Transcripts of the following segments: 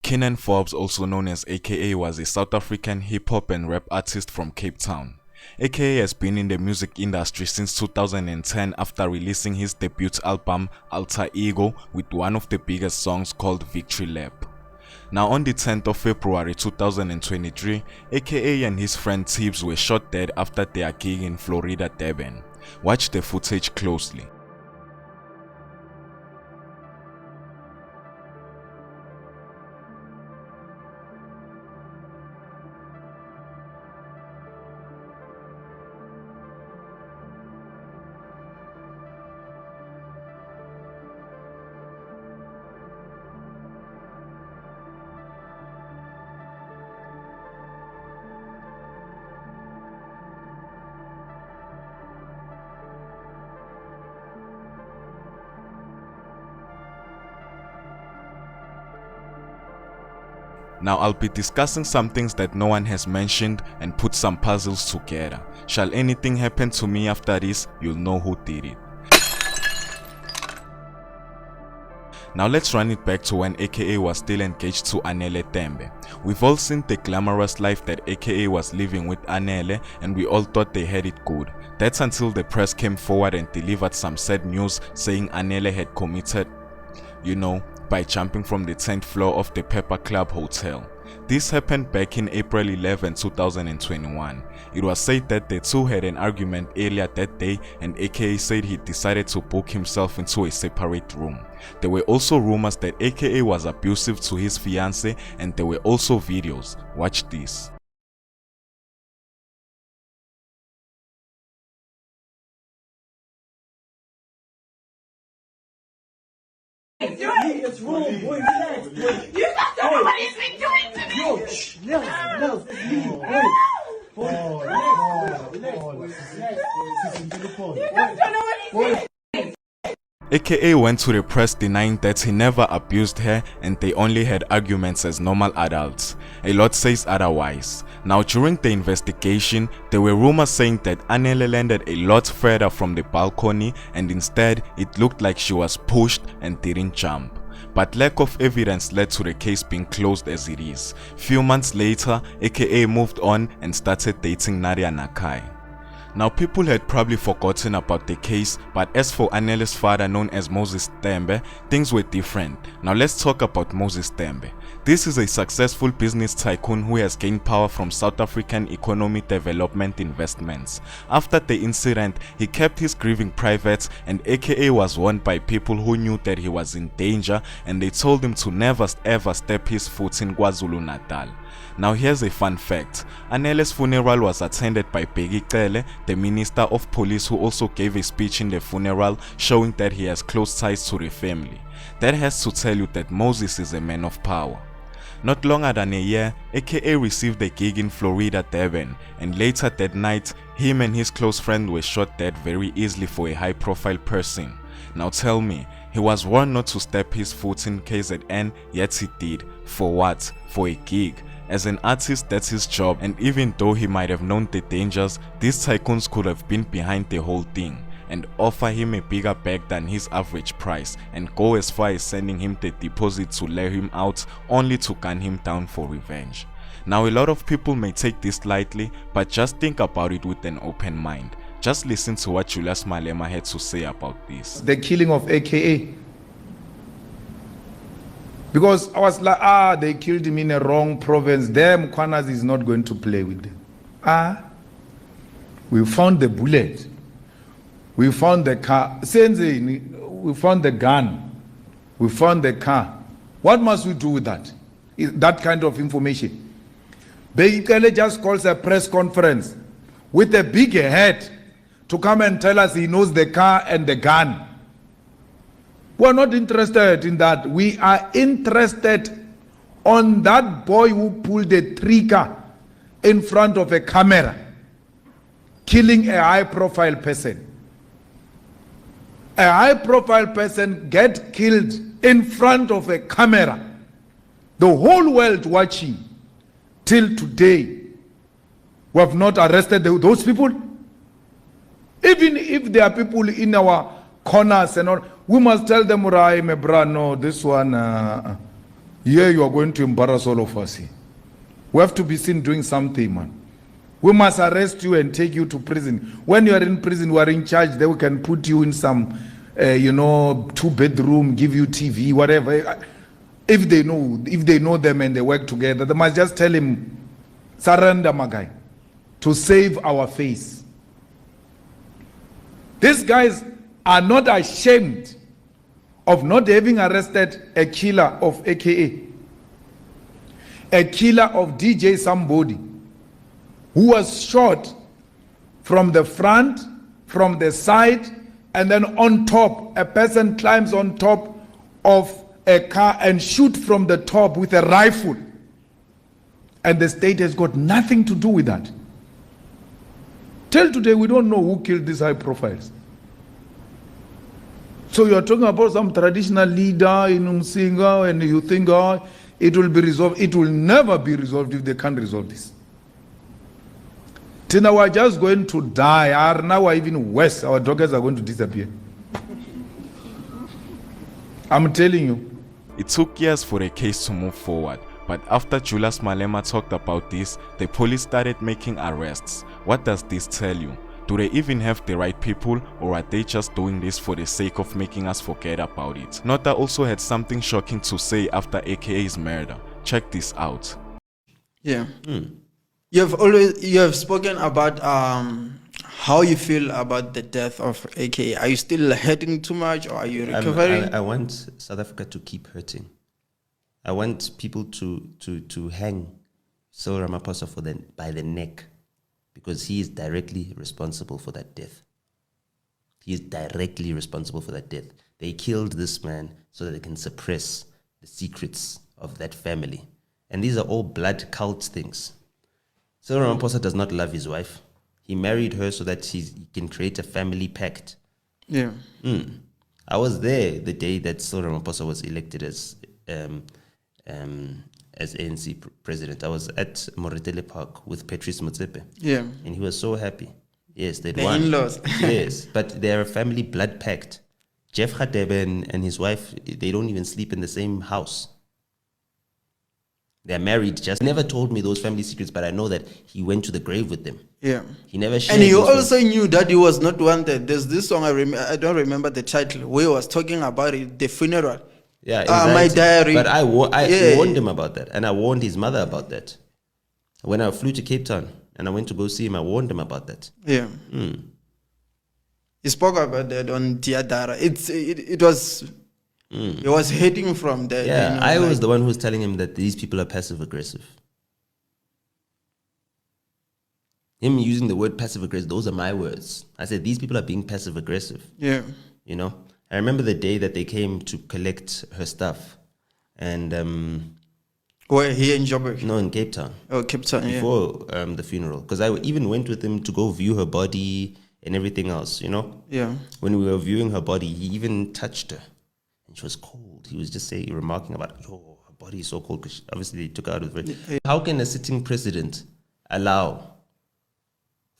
Keenan Forbes, also known as AKA, was a South African hip-hop and rap artist from Cape Town. AKA has been in the music industry since 2010 after releasing his debut album Alter Ego with one of the biggest songs called Victory Lap. Now on the 10th of February 2023, AKA and his friend Tibz were shot dead after their gig in Florida, Durban. Watch the footage closely. Now I'll be discussing some things that no one has mentioned and put some puzzles together. Shall anything happen to me after this, you'll know who did it. Now let's run it back to when AKA was still engaged to Anele Tembe. We've all seen the glamorous life that AKA was living with Anele, and we all thought they had it good. That's until the press came forward and delivered some sad news saying Anele had committed, by jumping from the 10th floor of the Pepper Club Hotel. This happened back in April 11, 2021. It was said that the two had an argument earlier that day, and AKA said he decided to book himself into a separate room. There were also rumors that AKA was abusive to his fiancée, and there were also videos. Watch this. It's wrong, boy. Relax, boy. You guys don't know what he's been doing to me! No, You guys don't know what he's doing! AKA went to the press denying that he never abused her and they only had arguments as normal adults. A lot says otherwise. Now during the investigation, there were rumors saying that Anele landed a lot further from the balcony and instead it looked like she was pushed and didn't jump. But lack of evidence led to the case being closed as it is. Few months later, AKA moved on and started dating Nadia Nakai. Now people had probably forgotten about the case, but as for Anele's father known as Moses Tembe, things were different. Now let's talk about Moses Tembe. This is a successful business tycoon who has gained power from South African economic development investments. After the incident, he kept his grieving private and AKA was warned by people who knew that he was in danger and they told him to never ever step his foot in KwaZulu-Natal. Now here's a fun fact. Anele's funeral was attended by Gcaba, the Minister of Police, who also gave a speech in the funeral showing that he has close ties to the family. That has to tell you that Moses is a man of power. Not longer than a year, AKA received a gig in Florida, Durban, and later that night, him and his close friend were shot dead very easily for a high-profile person. Now tell me, he was warned not to step his foot in KZN, yet he did. For what? For a gig. As an artist, that's his job, and even though he might have known the dangers, these tycoons could have been behind the whole thing and offer him a bigger bag than his average price and go as far as sending him the deposit to lay him out only to gun him down for revenge. Now a lot of people may take this lightly, but just think about it with an open mind. Just listen to what Julius Malema had to say about this. The killing of AKA. Because I was like, they killed him in a wrong province. Them Kwanas is not going to play with them. We found the bullet. We found the car. We found the gun. We found the car. What must we do with that? That kind of information. Basically just calls a press conference with a big head to come and tell us he knows the car and the gun. We're not interested in that. We are interested on that boy who pulled the trigger in front of a camera, killing a high-profile person. A high-profile person get killed in front of a camera. The whole world watching. Till today, we have not arrested those people. Even if there are people in our corners and all, we must tell them, no, this one, Here you are going to embarrass all of us here. We have to be seen doing something, man. We must arrest you and take you to prison. When you are in prison, we are in charge. Then we can put you in some, 2-bedroom, give you TV, whatever. If they know them and they work together, they must just tell him, surrender, my guy, to save our face. These guys are not ashamed of not having arrested a killer of AKA, a killer of DJ somebody, who was shot from the front, from the side, and then on top. A person climbs on top of a car and shoot from the top with a rifle. And the state has got nothing to do with that. Till today, we don't know who killed these high profiles. So you're talking about some traditional leader in Umsinga, and you think, it will be resolved. It will never be resolved if they can't resolve this. Tina, we're just going to die. Now we're even worse. Our daughters are going to disappear. I'm telling you. It took years for the case to move forward, but after Julius Malema talked about this, the police started making arrests. What does this tell you? Do they even have the right people, or are they just doing this for the sake of making us forget about it? Nota also had something shocking to say after AKA's murder. Check this out. Yeah. You have spoken about how you feel about the death of AKA. Are you still hurting too much, or are you recovering? I want South Africa to keep hurting. I want people to hang Cyril Ramaphosa by the neck, because he is directly responsible for that death. He is directly responsible for that death. They killed this man so that they can suppress the secrets of that family. And these are all blood cult things. Cyril Ramaphosa does not love his wife. He married her so that he can create a family pact. Yeah. I was there the day that Cyril Ramaphosa was elected as ANC president. I was at Moretele Park with Patrice Motsepe. Yeah. And he was so happy. Yes, they'd The won. in-laws. Yes, but they're a family blood pact. Jeff Radebe and his wife, they don't even sleep in the same house. They're married. Just never told me those family secrets, but I know that he went to the grave with them. Yeah. He never shared. And he those also knew that he was not wanted. There's this song, I don't remember the title, where he was talking about it, the funeral. Yeah, my diary. But I Yeah. warned him about that, and I warned his mother about that. When I flew to Cape Town and I went to go see him, I warned him about that. Yeah. He spoke about that on Diadara. It was. He was hating from that. Yeah, I was the one who was telling him that these people are passive aggressive. Him using the word passive aggressive, those are my words. I said these people are being passive aggressive. Yeah. You know, I remember the day that they came to collect her stuff, and Where here in Joburg? no, in Cape Town. Oh, Cape Town. Yeah. Before the funeral, because I even went with him to go view her body and everything else. You know, Yeah. when we were viewing her body, he even touched her, and she was cold. He was just remarking about, "Yo, her body is so cold," because obviously they took her out of it. How can a sitting president allow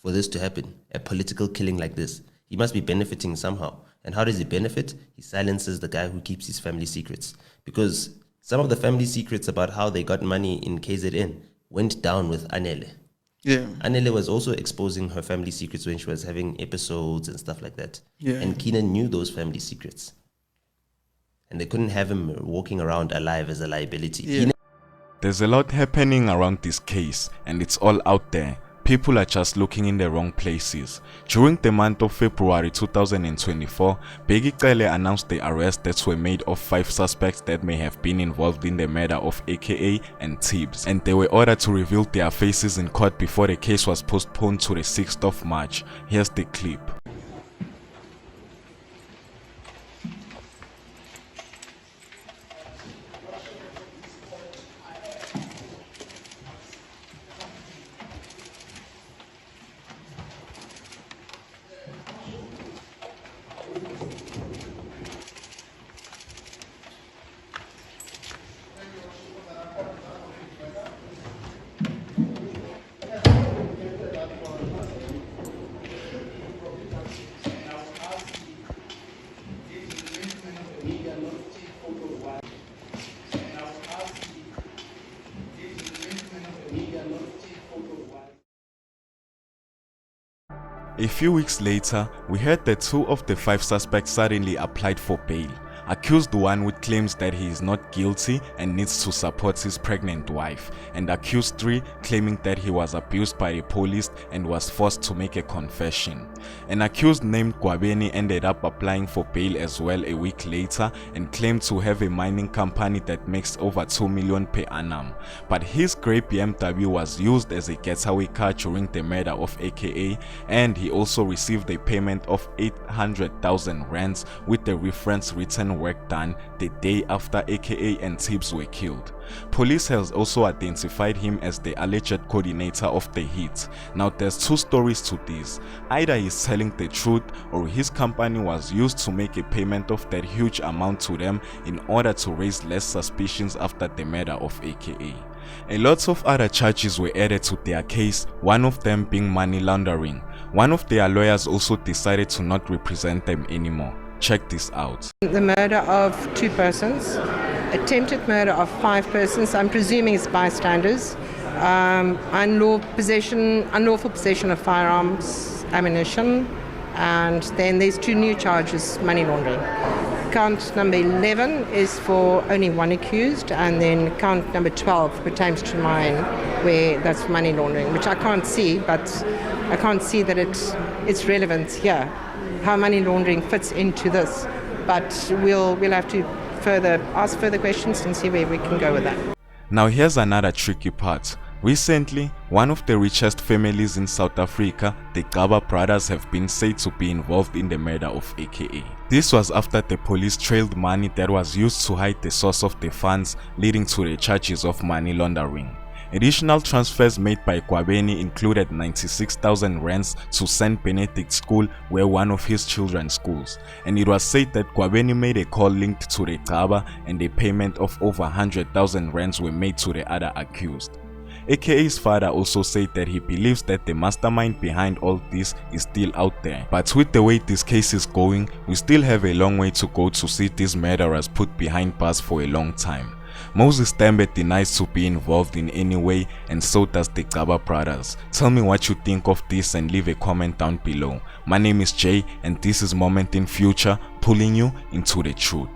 for this to happen? A political killing like this, he must be benefiting somehow. And how does he benefit? He silences the guy who keeps his family secrets, because some of the family secrets about how they got money in KZN went down with Anele. Yeah. Anele was also exposing her family secrets when she was having episodes and stuff like that. Yeah. And Keenan knew those family secrets. And they couldn't have him walking around alive as a liability. Yeah. There's a lot happening around this case, and it's all out there. People are just looking in the wrong places. During the month of February 2024, Gcaba announced the arrests that were made of 5 suspects that may have been involved in the murder of AKA and Tibz, and they were ordered to reveal their faces in court before the case was postponed to the 6th of March. Here's the clip. A few weeks later, we heard that 2 of the 5 suspects suddenly applied for bail. Accused 1 with claims that he is not guilty and needs to support his pregnant wife, and accused 3 claiming that he was abused by the police and was forced to make a confession. An accused named Gwabeni ended up applying for bail as well a week later and claimed to have a mining company that makes over 2 million per annum. But his grey BMW was used as a getaway car during the murder of AKA, and he also received a payment of 800,000 rands with the reference written work done the day after AKA and Tibz were killed. Police has also identified him as the alleged coordinator of the hit. Now there's 2 stories to this. Either he's telling the truth or his company was used to make a payment of that huge amount to them in order to raise less suspicions after the murder of AKA. A lot of other charges were added to their case, one of them being money laundering. One of their lawyers also decided to not represent them anymore. Check this out. The murder of 2 persons, attempted murder of 5 persons, I'm presuming it's bystanders, unlawful possession of firearms, ammunition, and then there's 2 new charges, money laundering. Count number 11 is for only 1 accused, and then count number 12 pertains to mine, where that's money laundering, which I can't see, but I can't see that it's relevant here, how money laundering fits into this. But we'll have to ask further questions and see where we can go with that. Now here's another tricky part. Recently, one of the richest families in South Africa, the Gcaba brothers, have been said to be involved in the murder of AKA. This was after the police trailed money that was used to hide the source of the funds, leading to the charges of money laundering. Additional transfers made by Gwabeni included 96,000 rands to St. Benedict School, where one of his children schools, and it was said that Gwabeni made a call linked to the Gcaba and a payment of over 100,000 rands were made to the other accused. AKA's father also said that he believes that the mastermind behind all this is still out there, but with the way this case is going, we still have a long way to go to see these murderers put behind bars for a long time. Moses Tembe denies to be involved in any way, and so does the Gcaba brothers. Tell me what you think of this and leave a comment down below. My name is Jay and this is Moment in Future, pulling you into the truth.